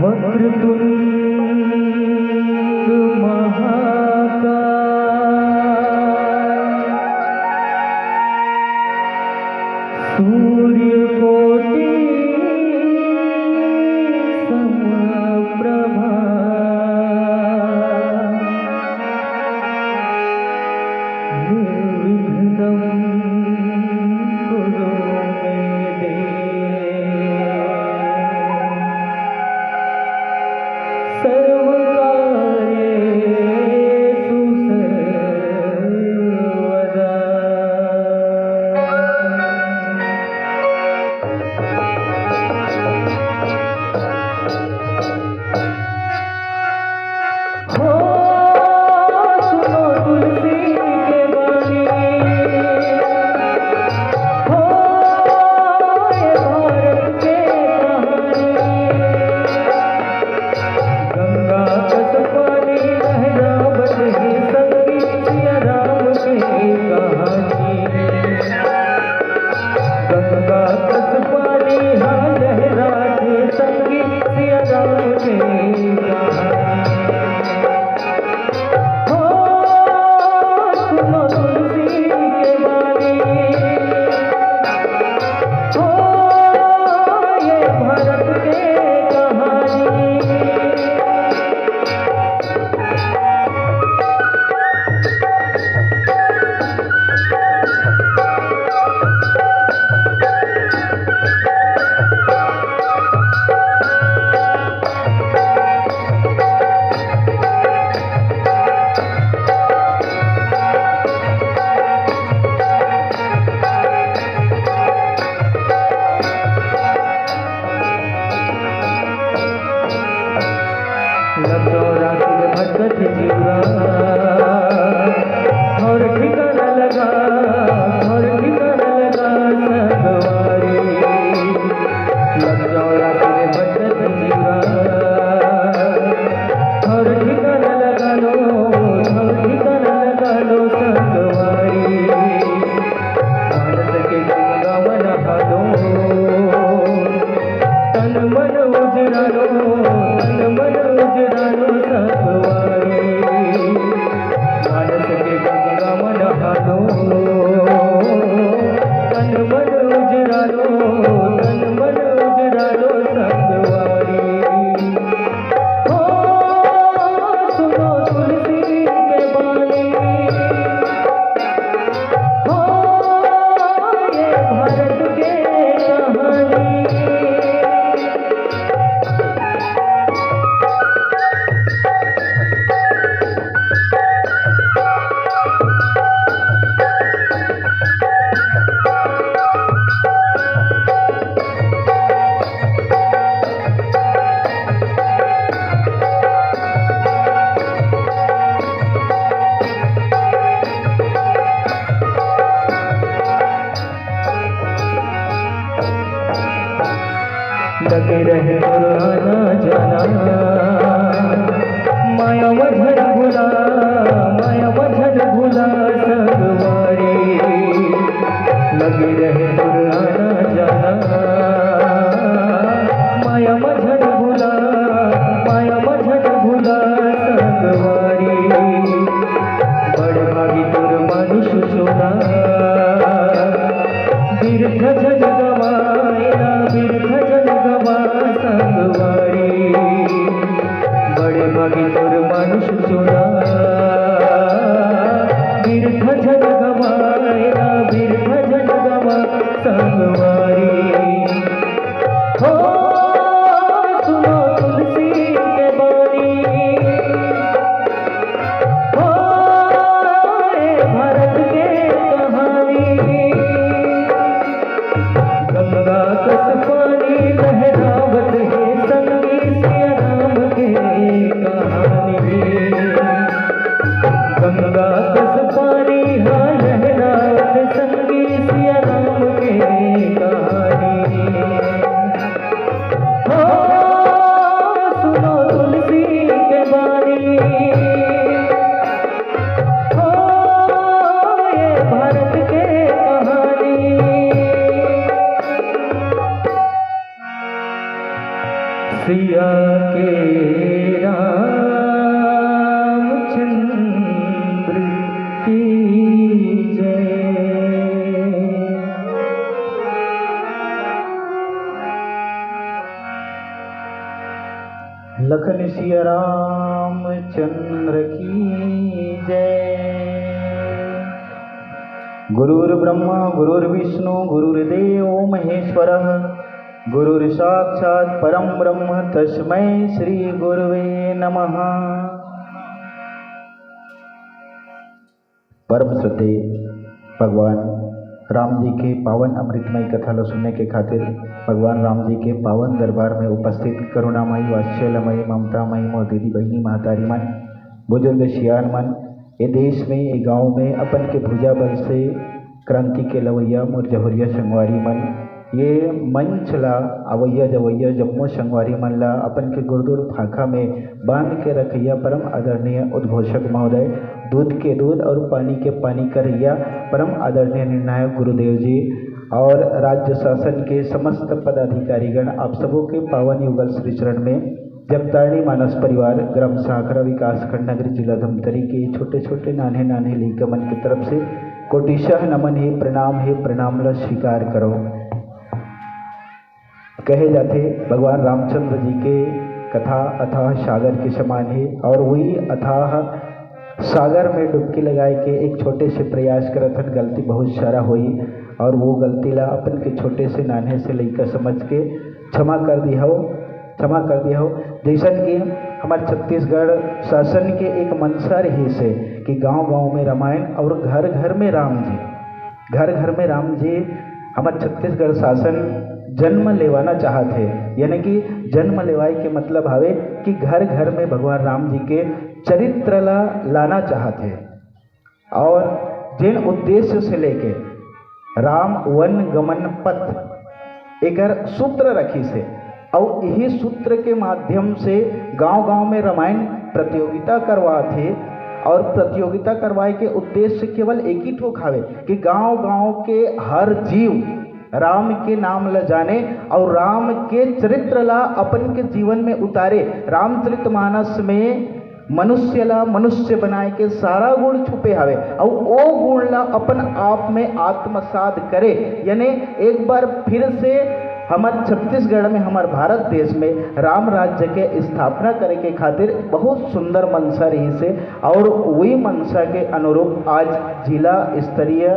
वक्रतुंड महाकाय सूर्यकोटि समप्रभा निर्विघ्नं कुरु मे देव सर्वकार्येषु सर्वदा। हो सुनो तुलसी के बानी, हो ये भारत के कहानी, गंगा कस पानी लहरा बने संगी सिया राम की कहानी। गंगा कस पानी हाँ लहरा के संगी सिया राम की कहानी। हो सुनो तुलसी के बानी, हो ये भारत के कहानी। चौरासी में भटकत जीवा और ठिकाना लगा, और ठिकाना लगा संगवारी। चौरासी में भटकत जीवा और ठिकाना लगा लो, और ठिकाना लगा लो संगवारी। मानस के गंगा मन हालो, तन मन उजरा लो, तन मन उजरा लो संगवारी। मानस के गंगा मन हालो, तन मन उजरा लो, तन मन उजरा लो संगवारी। हो सुनो तुलसी के बानी, हो ये भारत के कहानी। लगे रहे पुराना जाना, माया वजन भुला, माया वजन भुला संगवारी। लगे रहे पुराना जाना, माया वजन भुला, माया वजन भुला संगवारी। बड़ भागी तुर मनुष्य सोना, बिरथ जन गवाया, बिरथ जन गवा संगवारी। बड़े भागी तुर मनुष्य सोना, बिरथ जन गवाया, बिरथ जन गवा संगवारी। सिया के रामचंद्र की जय। लखन सिया रामचंद्र की जय। गुरुर्ब्रह्मा गुरुर्विष्णु गुरुर्देव महेश्वरः गुरुर्साक्षात् परम ब्रह्म तस्मै श्री गुरुवे नमः। परम श्रद्धेय भगवान राम जी के पावन अमृतमय कथा लो सुनने के खातिर भगवान राम जी के पावन दरबार में उपस्थित करुणामयी वात्सल्यमयी ममतामयी मोर दीदी बहनी महतारी मन बुजुर्ग सियान मन ये देश में ये गांव में अपन के भुजा बल से क्रांति के लवैया मोर जहुरिया संगवारी मन ये मंच ला अवैया जवैया जम्मो संगवारी मन ला अपन के गुरुदुर फाखा में बांध के रखैया परम आदरणीय उद्घोषक महोदय दूध के दूध और पानी के पानी करैया परम आदरणीय निर्णायक गुरुदेव जी और राज्य शासन के समस्त पदाधिकारीगण आप सबों के पावन युगल श्री चरण में जगतारणी मानस परिवार ग्राम साखरा विकास खंड नगरी जिला धमतरी के छोटे छोटे नाने नाने लीकमन की तरफ से कोटिशह नमन है प्रणाम ल स्वीकार करो। कहे जाते भगवान रामचंद्र जी के कथा अथाह सागर के समान है और वही अथाह सागर में डुबकी लगाए के एक छोटे से प्रयास करथन गलती बहुत सारा हुई और वो गलती ला अपन के छोटे से नाने से लेकर समझ के क्षमा कर दिया हो जैसन कि हमारे छत्तीसगढ़ शासन के एक मंशा रही से कि गांव-गांव में रामायण और घर घर में राम जी हमारे छत्तीसगढ़ शासन जन्म लेवाना चाहते यानी कि जन्म लेवाई के मतलब हवे कि घर घर में भगवान राम जी के चरित्र लाना चाहते और जिन उद्देश्य से लेके राम वन गमन पथ एक सूत्र रखी से और यही सूत्र के माध्यम से गांव-गांव में रामायण प्रतियोगिता करवाते और प्रतियोगिता करवाए के उद्देश्य केवल एक ही ठोक हवे कि गांव-गांव के हर जीव राम के नाम ल जाने और राम के चरित्र ला अपन के जीवन में उतारे। रामचरितमानस में मनुष्य बनाए के सारा गुण छुपे हवे और वो गुण ला अपन आप में आत्मसात करे। यानी एक बार फिर से हमारे छत्तीसगढ़ में हमारे भारत देश में राम राज्य के स्थापना करे के खातिर बहुत सुंदर मनसा रही से और वही मनसा के अनुरूप आज जिला स्तरीय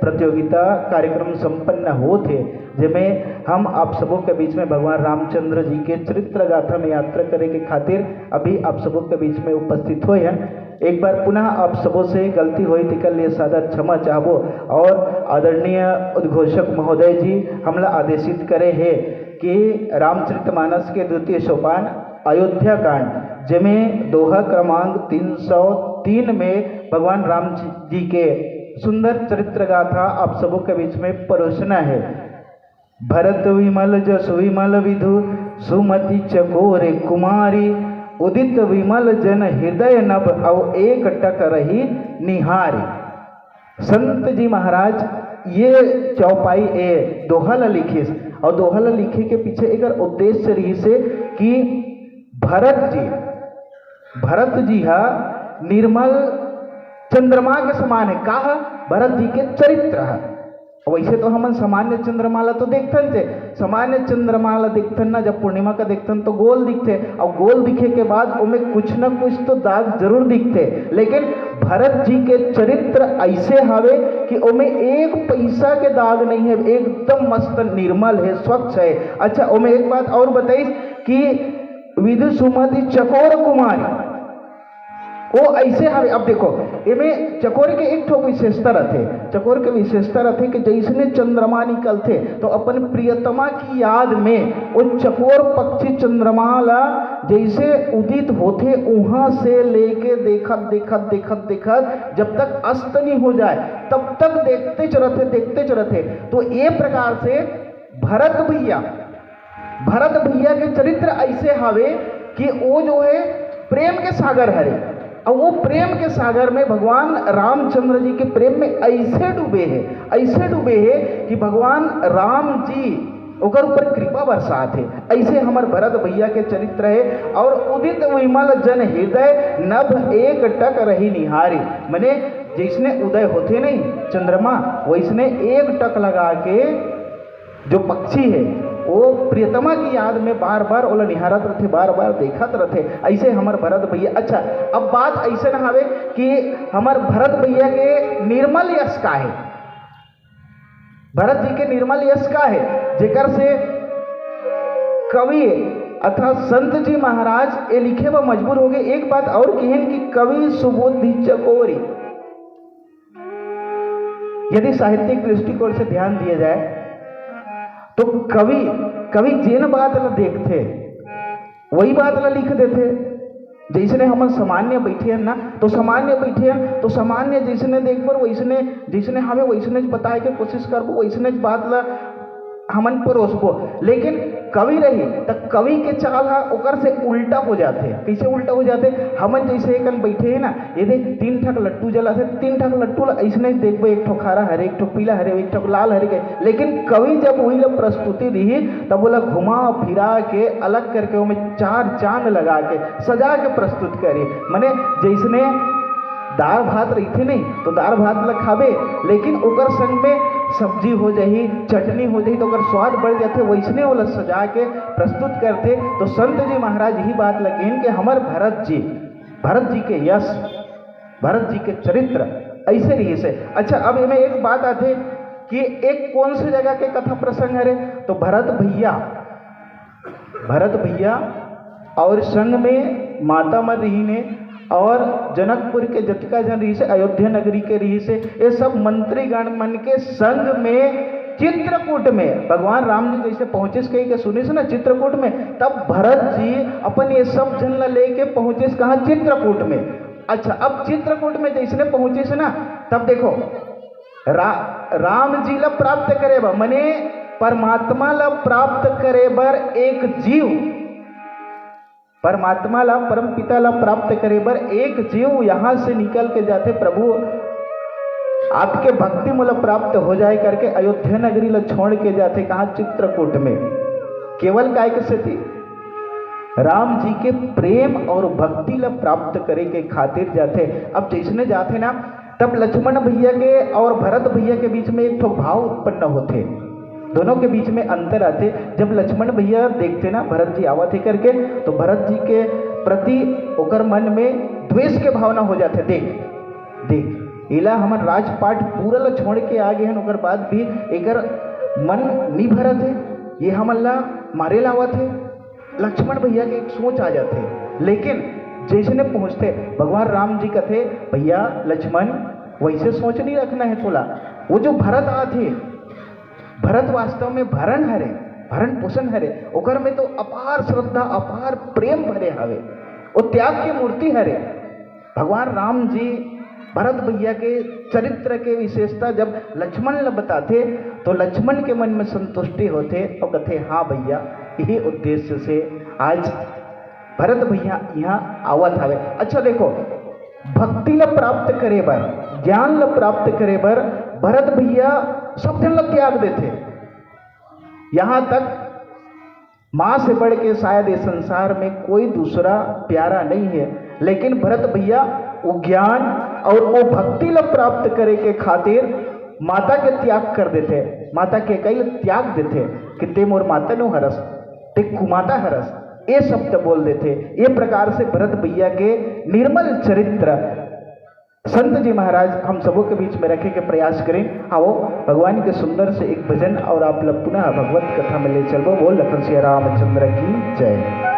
प्रतियोगिता कार्यक्रम संपन्न होते जिसमें हम आप सबों के बीच में भगवान रामचंद्र जी के चरित्र गाथा में यात्रा करे के खातिर अभी आप सबों के बीच में उपस्थित हुए हैं। एक बार पुनः आप सबों से गलती हुई तिकल लिए सादर क्षमा चाहबो और आदरणीय उद्घोषक महोदय जी हमला आदेशित करे हैं कि रामचरितमानस के द्वितीय सोपान अयोध्या कांड जिसमें दोहा क्रमांक 303 में भगवान राम जी के सुंदर चरित्र गाथा आप सबों के बीच में परोसना है। भरत विमल जस विमल विधु सुमति चकोर कुमारी उदित विमल जन हृदय नभ अव एक टक रही निहारी। संत जी महाराज ये चौपाई ए दोहल लिखिस और दोहल लिखे के पीछे एक उद्देश्य रही से कि भरत जी हा निर्मल चंद्रमा के समान है। कहा भरत जी के चरित्र है। वैसे तो हम सामान्य चंद्रमाला तो देखते थे, सामान्य चंद्रमाला देखते ना जब पूर्णिमा का देखते तो गोल दिखते और गोल दिखे के बाद उनमें कुछ न कुछ तो दाग जरूर दिखते, लेकिन भरत जी के चरित्र ऐसे हवे कि उनमें एक पैसा के दाग नहीं है, एकदम मस्त निर्मल है, स्वच्छ है। अच्छा उनमें एक बात और बताइए कि विधु सुमति चकोर कुमारी वो ऐसे हवे। अब देखो इनमें चकोर के एक ठो विशेषता रहते, चकोर के विशेषता रहते कि जैसे चंद्रमा निकलते तो अपन प्रियतमा की याद में वो चकोर पक्षी चंद्रमा ला जैसे उदित होते वहां से लेके देखत जब तक अस्त नहीं हो जाए तब तक देखते चलते। तो ये प्रकार से भरत भैया के चरित्र ऐसे हवे कि वो जो है प्रेम के सागर हरे और वो प्रेम के सागर में भगवान रामचंद्र जी के प्रेम में ऐसे डूबे हैं कि भगवान राम जी ओकर ऊपर कृपा बरसात है। ऐसे हमार भरत भैया के चरित्र है। और उदित विमल जन हृदय नभ एक टक रही निहारी, मैंने जिसने उदय होते नहीं चंद्रमा, वैसने एक टक लगा के जो पक्षी है वो प्रियतमा की याद में बार बार ओला निहारत रहते, बार बार देखत रहते। ऐसे हमार भरत भैया। अच्छा, अब बात ऐसे न हवे कि हमार भरत भैया के निर्मल यश का है, भरत जी के निर्मल यश का है, जेकर से कवि अथवा संत जी महाराज ये लिखे व मजबूर हो गए। एक बात और कहन कि कवि सुबुद्धि चकोरी, यदि साहित्यिक दृष्टिकोण से ध्यान दिया जाए तो कवि जिन बात ला देखते वही बात ला लिख देते। जैसने हम सामान्य बैठे हैं ना, तो सामान्य बैठे हैं तो सामान्य जैसने देख पर वैसने जैसने हमें वैसने बताए के कोशिश करबो, वैसने बात ला हमन परोसबो। लेकिन कवि रही तो कवि के चाल हा ओकर से उल्टा हो जाते। कैसे उल्टा हो जाते? हमन जैसे एकन बैठे है ना, यदि 3 ठक लट्टू जला थे, 3 ठक लट्टू ऐसने देखबो, एक ठो खारा हरे, एक ठो पीला हरे, एक ठो लाल हरे के। लेकिन कवि जब वही ला प्रस्तुति दी तब बोला घुमा फिरा के अलग करके उनमें 4 चांद लगा के सजा के प्रस्तुत करी। माने जैसने दाल भात रही नहीं तो दाल भात ला खाबे, लेकिन ओकर संग में सब्जी हो जाही, चटनी हो जाही तो ओकर स्वाद बढ़ जाते, वैसने वाला सजा के प्रस्तुत करते। तो संत जी महाराज यही बात लगिन कि हमार भरत जी के यश, भरत जी के चरित्र ऐसे रही से। अच्छा, अब इनमें एक बात आते कि एक कौन सी जगह के कथा प्रसंग है, तो भरत भैया और संग में माता मर रही ने और जनकपुर के जतिका जन रही से, अयोध्या नगरी के रही से, ये सब मंत्रीगण मन के संग में चित्रकूट में भगवान राम जी जैसे पहुंचे कही के सुने से ना चित्रकूट में, तब भरत जी अपन ये सब जन ला लेके पहुंचे कहा चित्रकूट में। अच्छा, अब चित्रकूट में जैसे पहुंचे से ना, तब देखो राम जी ला प्राप्त करे बा, मने परमात्मा ला प्राप्त करे बर एक जीव, परमात्मा ला परम पिता ला प्राप्त करे बर एक जीव यहां से निकल के जाते, प्रभु आपके भक्ति मूल प्राप्त हो जाए करके अयोध्या नगरी ला छोड़ के जाते कहा चित्रकूट में। केवल काय के स्थिति राम जी के प्रेम और भक्ति ला प्राप्त करे के खातिर जाते। अब जैसने जाते ना, तब लक्ष्मण भैया के और भरत भैया के बीच में एक तो भाव उत्पन्न होते, दोनों के बीच में अंतर आते। जब लक्ष्मण भैया देखते ना भरत जी आवत है करके, तो भरत जी के प्रति ओकर मन में द्वेष के भावना हो जाते। देख इला हमर राजपाट पूरा ला छोड़ के आ गए हैं, ओकर बाद भी एकर मन नहीं भरत है, ये हमन ला मारे लावत है। लक्ष्मण भैया के एक सोच आ जाते। लेकिन जैसे ने पहुंचते भगवान राम जी कहते, भैया लक्ष्मण वैसे सोच नहीं रखना है तोला। वो जो भरत आते, भरत वास्तव में भरण पोषण हरे, ओकर में तो अपार श्रद्धा अपार प्रेम भरे हवे, वो त्याग की मूर्ति हरे। भगवान राम जी भरत भैया के चरित्र के विशेषता जब लक्ष्मण ला बताते तो लक्ष्मण के मन में संतुष्टि होते और कहते हाँ भैया, यही उद्देश्य से आज भरत भैया यहाँ आवत हवे। अच्छा देखो, भक्ति ला प्राप्त करे बर, ज्ञान ला प्राप्त करे बर भरत भैया सब जन ला त्याग देते। यहां तक मां से बढ़ के शायद इस संसार में कोई दूसरा प्यारा नहीं है, लेकिन भरत भैया वो ज्ञान और वो भक्ति ला प्राप्त करे के खातिर माता के त्याग कर देते, माता के कई त्याग देते कि ते मोर माता नो हरस, ते कुमाता हरस, ये शब्द बोल देते। ये प्रकार से भरत भैया के निर्मल चरित्र संत जी महाराज हम सबों के बीच में रखे के प्रयास करें। आओ भगवान के सुंदर से एक भजन और आप लोग पुनः भगवत कथा में ले चलो। बोल लखन सिया रामचंद्र की जय।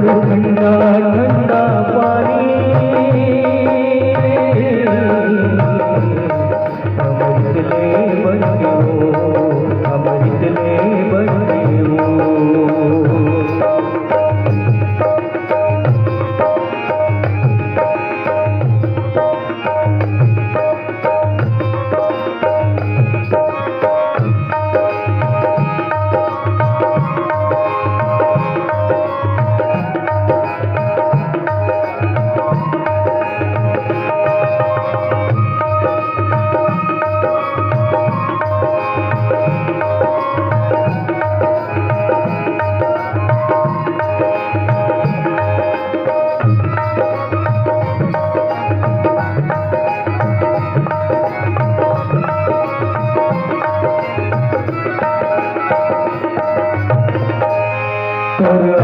ठंडा ठंडा पानी अमृतले बंदियो अमृतले बंदियो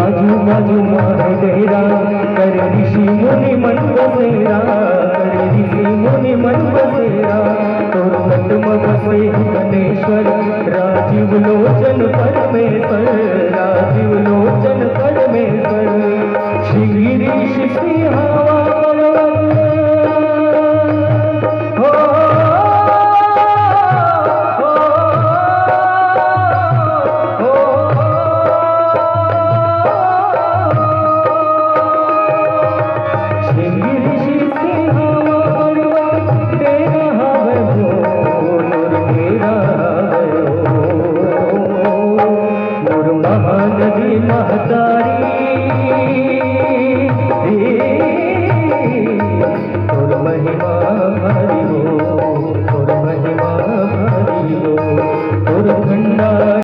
आजू बाजू मार डेरा कर ऋषि मुनि मन बसेरा कर ऋषि मुनि मन बसेरा तोर तट में बसे गणेश्वर राजीव लोचन परमेश्वर राजीव लोचन परमेश्वर श्री गिरीश श्री हवा